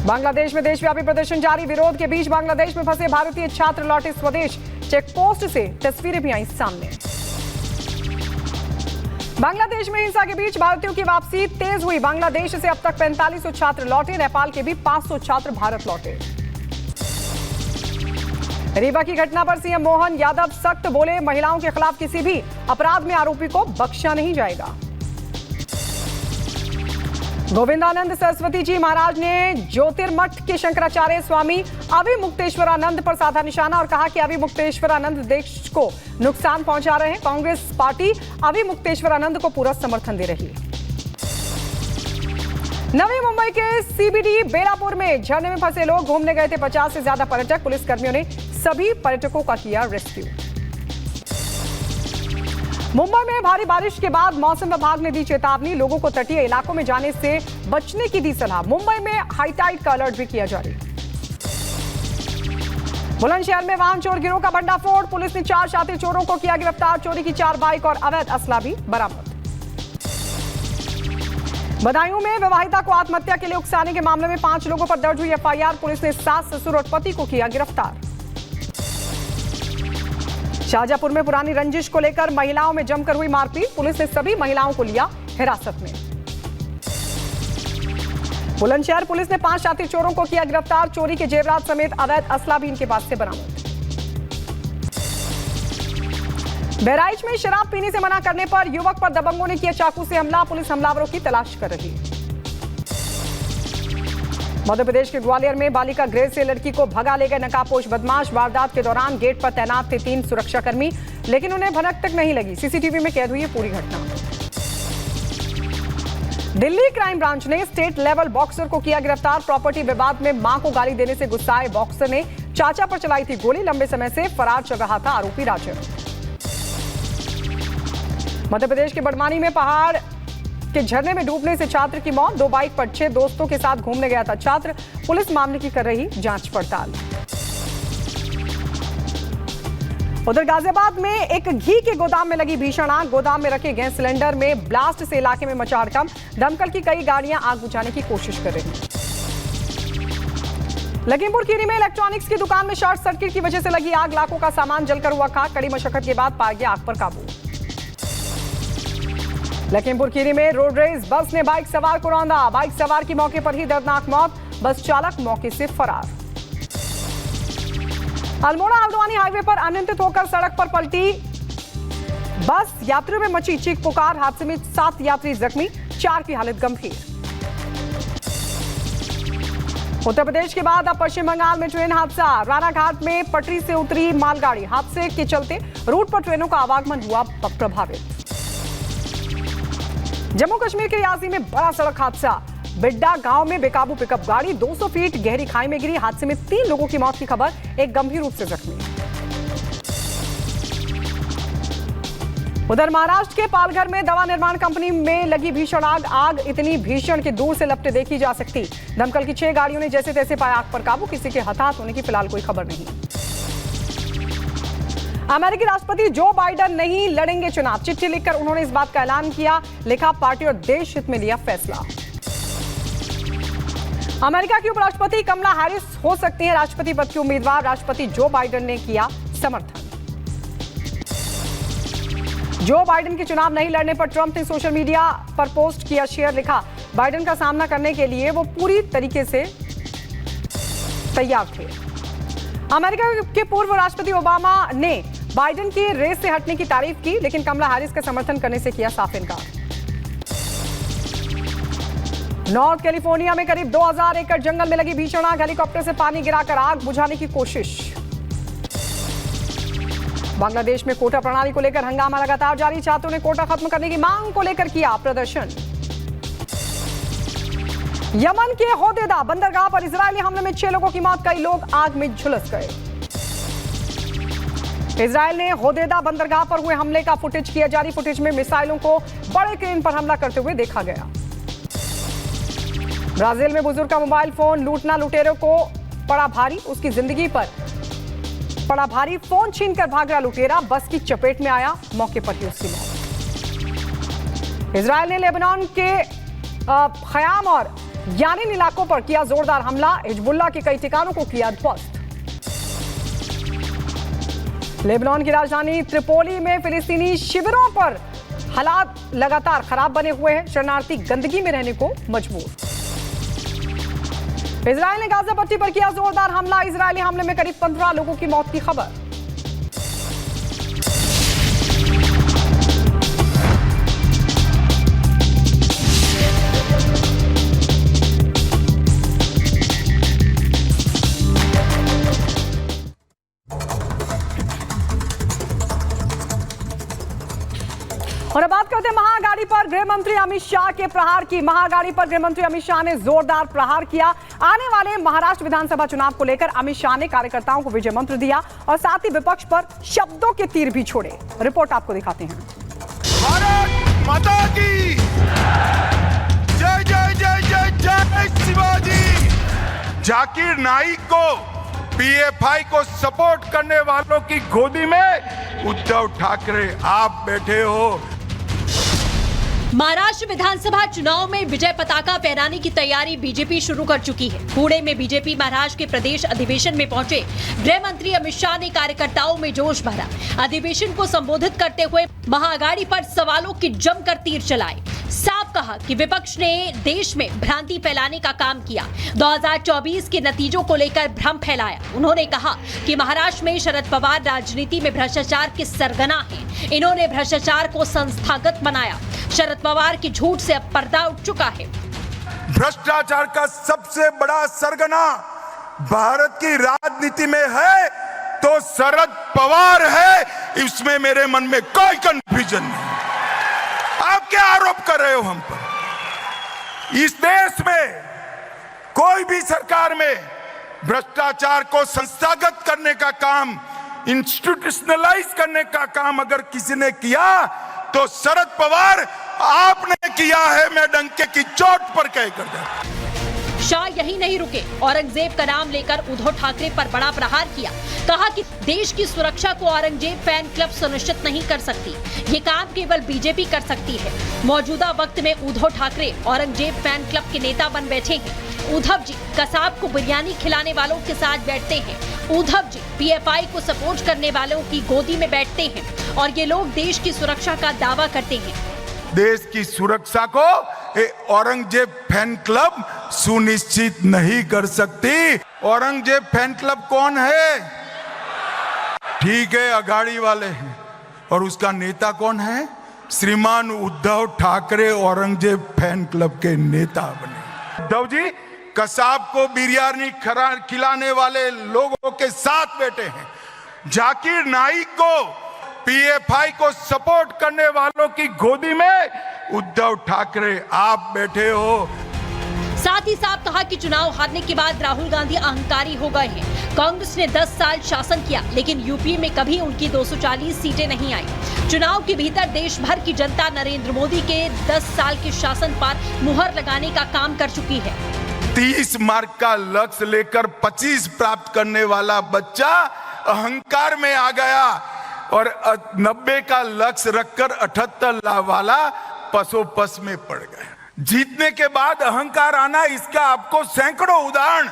बांग्लादेश में देशव्यापी प्रदर्शन जारी। विरोध के बीच बांग्लादेश में फंसे भारतीय छात्र लौटे स्वदेश। चेक पोस्ट से तस्वीरें भी आई सामने। बांग्लादेश में हिंसा के बीच भारतीयों की वापसी तेज हुई। बांग्लादेश से अब तक 4500 छात्र लौटे। नेपाल के भी 500 छात्र भारत लौटे। रीवा की घटना पर सीएम मोहन यादव सख्त बोले, महिलाओं के खिलाफ किसी भी अपराध में आरोपी को बख्शा नहीं जाएगा। गोविंदानंद सरस्वती जी महाराज ने ज्योतिर्मठ के शंकराचार्य स्वामी अभिमुक्तेश्वरानंद पर साधा निशाना और कहा कि अभिमुक्तेश्वरानंद देश को नुकसान पहुंचा रहे हैं। कांग्रेस पार्टी अभिमुक्तेश्वरानंद को पूरा समर्थन दे रही है। नवी मुंबई के सीबीडी बेलापुर में झरने में फंसे लोग घूमने गए थे 50 से ज्यादा पर्यटक। पुलिस कर्मियों ने सभी पर्यटकों का किया रेस्क्यू। मुंबई में भारी बारिश के बाद मौसम विभाग ने दी चेतावनी। लोगों को तटीय इलाकों में जाने से बचने की दी सलाह। मुंबई में हाईटाइड का अलर्ट भी किया जारी। बुलंदशहर में वाहन चोर गिरोह का भंडाफोड़। पुलिस ने 4 शातिर चोरों को किया गिरफ्तार। चोरी की 4 बाइक और अवैध असला भी बरामद। बदायूं में विवाहिता को आत्महत्या के लिए उकसाने के मामले में 5 लोगों पर दर्ज हुई एफआईआर। पुलिस ने सास, ससुर और पति को किया गिरफ्तार। शाहजहांपुर में पुरानी रंजिश को लेकर महिलाओं में जमकर हुई मारपीट। पुलिस ने सभी महिलाओं को लिया हिरासत में। बुलंदशहर पुलिस ने 5 शातिर चोरों को किया गिरफ्तार। चोरी के जेवरात समेत अवैध असला भी इनके पास से बरामद। बहराइच में शराब पीने से मना करने पर युवक पर दबंगों ने किया चाकू से हमला। पुलिस हमलावरों की तलाश कर रही है। मध्य प्रदेश के ग्वालियर में बालिका गृह से लड़की को भगा ले गए नकाबपोश बदमाश। वारदात के दौरान गेट पर तैनात थे 3 सुरक्षाकर्मी, लेकिन उन्हें भनक तक नहीं लगी। सीसीटीवी में कैद हुई है पूरी घटना। दिल्ली क्राइम ब्रांच ने स्टेट लेवल बॉक्सर को किया गिरफ्तार। प्रॉपर्टी विवाद में मां को गाली देने से गुस्साए बॉक्सर ने चाचा पर चलाई थी गोली। लंबे समय से फरार चल रहा था आरोपी राजन। मध्य प्रदेश के बड़वानी में पहाड़ के झरने में डूबने से छात्र की मौत। 2 बाइक पर 6 दोस्तों के साथ घूमने गया था छात्र। पुलिस मामले की कर रही जांच पड़ताल। उधर गाजियाबाद में एक घी के गोदाम में लगी भीषण आग। गोदाम में रखे गैस सिलेंडर में ब्लास्ट से इलाके में मचा हड़कंप। दमकल की कई गाड़ियां आग बुझाने की कोशिश कर रही हैं। लखीमपुर खीरी में इलेक्ट्रॉनिक्स की दुकान में शॉर्ट सर्किट की वजह से लगी आग। लाखों का सामान जलकर हुआ खाक। कड़ी मशक्कत के बाद पाया गया आग पर काबू। लखीमपुर खीरी में रोड रेस बस ने बाइक सवार को रौंदा। बाइक सवार की मौके पर ही दर्दनाक मौत। बस चालक मौके से फरार। अल्मोड़ा हल्द्वानी हाईवे पर अनियंत्रित होकर सड़क पर पलटी बस। यात्रियों में मची चीख पुकार। हादसे में 7 यात्री जख्मी, 4 की हालत गंभीर। उत्तर प्रदेश के बाद अब पश्चिम बंगाल में ट्रेन हादसा। रानाघाट में पटरी से उतरी मालगाड़ी। हादसे के चलते रूट पर ट्रेनों का आवागमन हुआ प्रभावित। जम्मू कश्मीर के यासी में बड़ा सड़क हादसा। बिड्डा गांव में बेकाबू पिकअप गाड़ी 200 फीट गहरी खाई में गिरी। हादसे में 3 लोगों की मौत की खबर, एक गंभीर रूप से जख्मी। उधर महाराष्ट्र के पालघर में दवा निर्माण कंपनी में लगी भीषण आग। आग इतनी भीषण कि दूर से लपटे देखी जा सकती। दमकल की 6 गाड़ियों ने जैसे तैसे पाया आग पर काबू। किसी के हताहत होने की फिलहाल कोई खबर नहीं। अमेरिकी राष्ट्रपति जो बाइडेन नहीं लड़ेंगे चुनाव। चिट्ठी लिखकर उन्होंने इस बात का ऐलान किया। लिखा, पार्टी और देश हित में लिया फैसला। अमेरिका की उपराष्ट्रपति कमला हैरिस हो सकती हैं राष्ट्रपति पद की उम्मीदवार। राष्ट्रपति जो बाइडेन ने किया समर्थन। जो बाइडेन के चुनाव नहीं लड़ने पर ट्रंप ने सोशल मीडिया पर पोस्ट किया शेयर। लिखा, बाइडेन का सामना करने के लिए वो पूरी तरीके से तैयार थे। अमेरिका के पूर्व राष्ट्रपति ओबामा ने बाइडेन की रेस से हटने की तारीफ की, लेकिन कमला हैरिस का समर्थन करने से किया साफ इनकार। नॉर्थ कैलिफोर्निया में करीब 2000 एकड़ जंगल में लगी भीषण आग। हेलीकॉप्टर से पानी गिराकर आग बुझाने की कोशिश। बांग्लादेश में कोटा प्रणाली को लेकर हंगामा लगातार जारी। छात्रों ने कोटा खत्म करने की मांग को लेकर किया प्रदर्शन। यमन के होदेदा बंदरगाह पर इजरायली हमले में 6 लोगों की मौत। कई लोग आग में झुलस गए। इजरायल ने होदेदा बंदरगाह पर हुए हमले का फुटेज किया जारी। फुटेज में मिसाइलों को बड़े क्रेन पर हमला करते हुए देखा गया। ब्राजील में बुजुर्ग का मोबाइल फोन लूटना लुटेरों को पड़ा भारी। उसकी जिंदगी पर पड़ा भारी। फोन छीनकर भाग रहा लुटेरा बस की चपेट में आया। मौके पर ही उसकी मौत। इजरायल ने लेबनान के खयाम और यानी इलाकों पर किया जोरदार हमला, हिजबुल्लाह के कई ठिकानों को किया ध्वस्त। लेबनान की राजधानी त्रिपोली में फिलिस्तीनी शिविरों पर हालात लगातार खराब बने हुए हैं, शरणार्थी गंदगी में रहने को मजबूर। इजराइल ने गाजा पट्टी पर किया जोरदार हमला, इजरायली हमले में करीब 15 लोगों की मौत की खबर। और अब बात करते हैं महागाड़ी पर गृह मंत्री अमित शाह के प्रहार की। महागाड़ी पर गृह मंत्री अमित शाह ने जोरदार प्रहार किया। आने वाले महाराष्ट्र विधानसभा चुनाव को लेकर अमित शाह ने कार्यकर्ताओं को विजय मंत्र दिया और साथ ही विपक्ष पर शब्दों के तीर भी छोड़े। रिपोर्ट आपको दिखाते हैं। भारत माता की जय जय जय जय जय शिवाजी। जाकिर नाइक को पीएफआई को सपोर्ट करने वालों की गोदी में उद्धव ठाकरे आप बैठे हो। महाराष्ट्र विधानसभा चुनाव में विजय पताका फहराने की तैयारी बीजेपी शुरू कर चुकी है। पुणे में बीजेपी महाराष्ट्र के प्रदेश अधिवेशन में पहुंचे गृह मंत्री अमित शाह ने कार्यकर्ताओं में जोश भरा। अधिवेशन को संबोधित करते हुए महाअघाड़ी पर सवालों की जमकर तीर चलाए। साफ कहा कि विपक्ष ने देश में भ्रांति फैलाने का काम किया, 2024 के नतीजों को लेकर भ्रम फैलाया। उन्होंने कहा कि महाराष्ट्र में शरद पवार राजनीति में भ्रष्टाचार के सरगना हैं। इन्होंने भ्रष्टाचार को संस्थागत बनाया। शरद पवार की झूठ से अब पर्दा उठ चुका है। भ्रष्टाचार का सबसे बड़ा सरगना भारत की राजनीति में है तो शरद पवार है, इसमें मेरे मन में कोई कंफ्यूजन नहीं। आप क्या आरोप कर रहे हो हम पर? इस देश में कोई भी सरकार में भ्रष्टाचार को संस्थागत करने का काम, इंस्टीट्यूशनलाइज करने का काम अगर किसी ने किया तो शरद पवार आपने किया है। मैं डंके की चोट पर कहकर जाता। शाह यही नहीं रुके, औरंगजेब का नाम लेकर उद्धव ठाकरे पर बड़ा प्रहार किया। कहा कि देश की सुरक्षा को औरंगजेब फैन क्लब सुनिश्चित नहीं कर सकती, ये काम केवल बीजेपी कर सकती है। मौजूदा वक्त में उद्धव ठाकरे औरंगजेब फैन क्लब के नेता बन बैठे हैं। उद्धव जी कसाब को बिरयानी खिलाने वालों के साथ बैठते हैं। उद्धव जी पीएफआई को सपोर्ट करने वालों की गोदी में बैठते हैं और ये लोग देश की सुरक्षा का दावा करते हैं। देश की सुरक्षा को औरंगजेब फैन क्लब सुनिश्चित नहीं कर सकती। औरंगजेब फैन क्लब कौन है? ठीक है, अघाड़ी वाले हैं। और उसका नेता कौन है? श्रीमान उद्धव ठाकरे औरंगजेब फैन क्लब के नेता बने। उद्धव जी कसाब को बिरयानी खिलाने वाले लोगों के साथ बैठे हैं। जाकिर नाइक को पीएफआई को सपोर्ट करने वालों की गोदी में उद्धव ठाकरे आप बैठे हो। साथ ही साफ कहा कि चुनाव हारने के बाद राहुल गांधी अहंकारी हो गए हैं। कांग्रेस ने 10 साल शासन किया, लेकिन यूपी में कभी उनकी 240 सीटें नहीं आई। चुनाव के भीतर देश भर की जनता नरेंद्र मोदी के 10 साल के शासन पर मुहर लगाने का काम कर चुकी है। 30 मार्क का लक्ष्य लेकर 25 प्राप्त करने वाला बच्चा अहंकार में आ गया और 90 का लक्ष्य रखकर 78 वाला पसोपस में पड़ गया। जीतने के बाद अहंकार आना, इसका आपको सैकड़ों उदाहरण